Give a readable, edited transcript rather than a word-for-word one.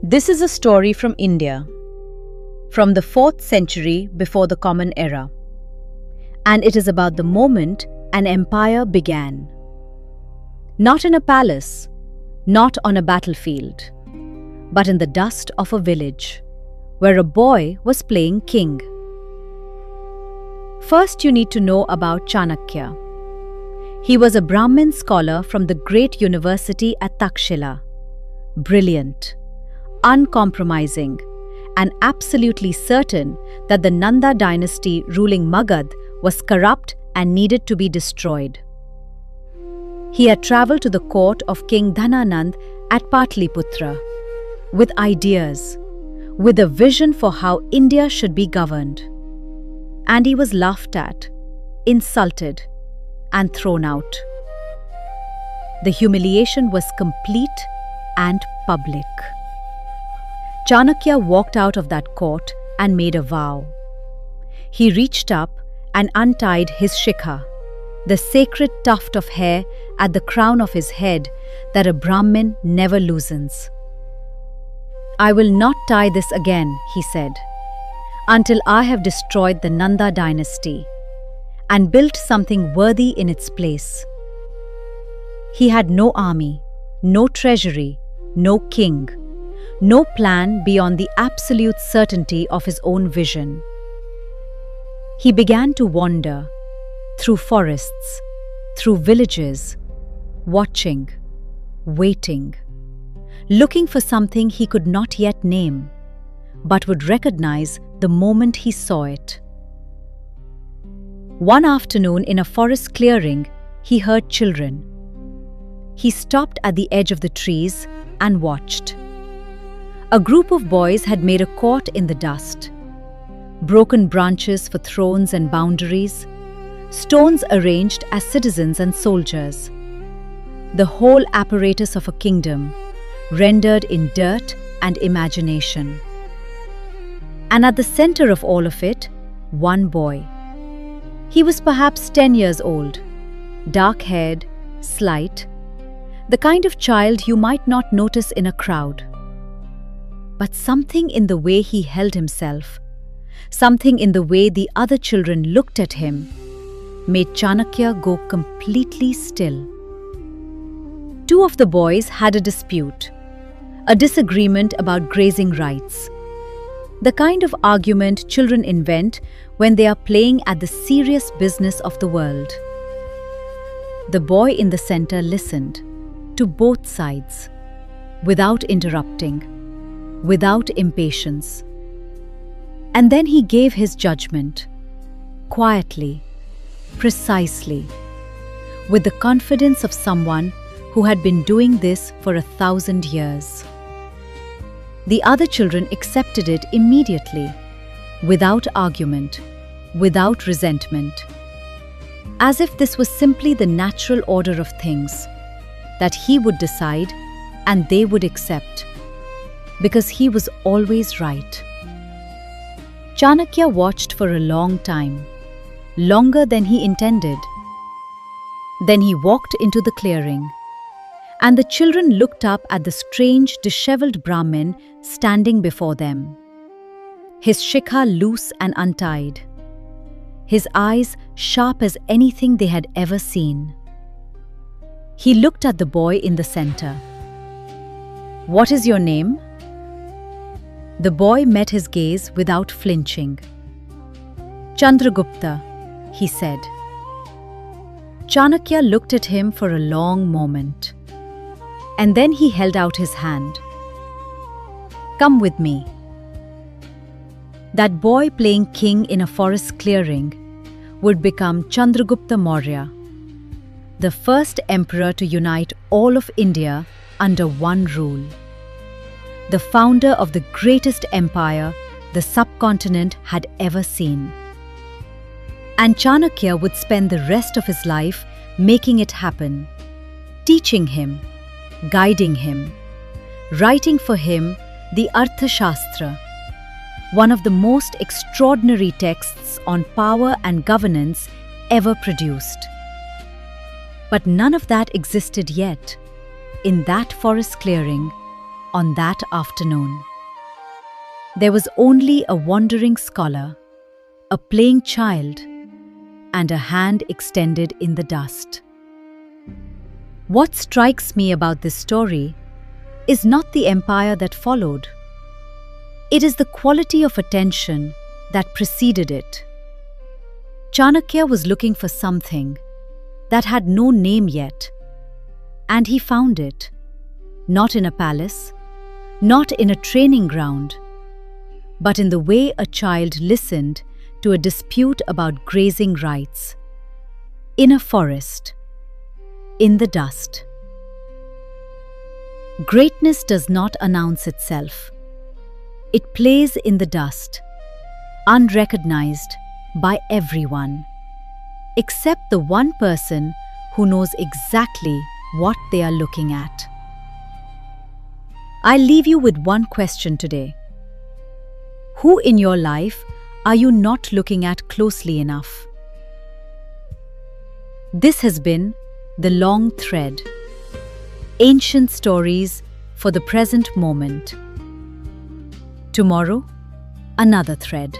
This is a story from India, from the 4th century before the Common Era. And it is about the moment an empire began. Not in a palace, not on a battlefield, but in the dust of a village, where a boy was playing king. First, you need to know about Chanakya. He was a Brahmin scholar from the great university at Takshila. Brilliant, uncompromising, and absolutely certain that the Nanda dynasty ruling Magad was corrupt and needed to be destroyed. He had travelled to the court of King Dhananand at Patliputra with ideas, with a vision for how India should be governed. And he was laughed at, insulted, and thrown out. The humiliation was complete and public. Chanakya walked out of that court and made a vow. He reached up and untied his shikha, the sacred tuft of hair at the crown of his head that a Brahmin never loosens. "I will not tie this again," he said, "until I have destroyed the Nanda dynasty and built something worthy in its place." He had no army, no treasury, no king, no plan beyond the absolute certainty of his own vision. He began to wander through forests, through villages, watching, waiting, looking for something he could not yet name, but would recognize the moment he saw it. One afternoon in a forest clearing, he heard children. He stopped at the edge of the trees and watched. A group of boys had made a court in the dust. Broken branches for thrones and boundaries, stones arranged as citizens and soldiers. The whole apparatus of a kingdom, rendered in dirt and imagination. And at the center of all of it, one boy. He was perhaps 10 years old, dark-haired, slight, the kind of child you might not notice in a crowd. But something in the way he held himself, something in the way the other children looked at him, made Chanakya go completely still. Two of the boys had a dispute, a disagreement about grazing rights. The kind of argument children invent when they are playing at the serious business of the world. The boy in the center listened to both sides, without interrupting, without impatience. And then he gave his judgment, quietly, precisely, with the confidence of someone who had been doing this for 1,000 years. The other children accepted it immediately, without argument, without resentment, as if this was simply the natural order of things, that he would decide and they would accept, because he was always right. Chanakya watched for a long time, longer than he intended. Then he walked into the clearing, and the children looked up at the strange, disheveled Brahmin standing before them. His shikha loose and untied, his eyes sharp as anything they had ever seen. He looked at the boy in the center. "What is your name?" The boy met his gaze without flinching. "Chandragupta," he said. Chanakya looked at him for a long moment, and then he held out his hand. "Come with me." That boy playing king in a forest clearing would become Chandragupta Maurya, the first emperor to unite all of India under one rule. The founder of the greatest empire the subcontinent had ever seen. And Chanakya would spend the rest of his life making it happen, teaching him, guiding him, writing for him the Arthashastra, one of the most extraordinary texts on power and governance ever produced. But none of that existed yet in that forest clearing on that afternoon. There was only a wandering scholar, a playing child, and a hand extended in the dust. What strikes me about this story is not the empire that followed. It is the quality of attention that preceded it. Chanakya was looking for something that had no name yet, and he found it, not in a palace, not in a training ground, but in the way a child listened to a dispute about grazing rights, in a forest, in the dust. Greatness does not announce itself. It plays in the dust, unrecognized by everyone, except the one person who knows exactly what they are looking at. I'll leave you with one question today. Who in your life are you not looking at closely enough? This has been The Long Thread. Ancient stories for the present moment. Tomorrow, another thread.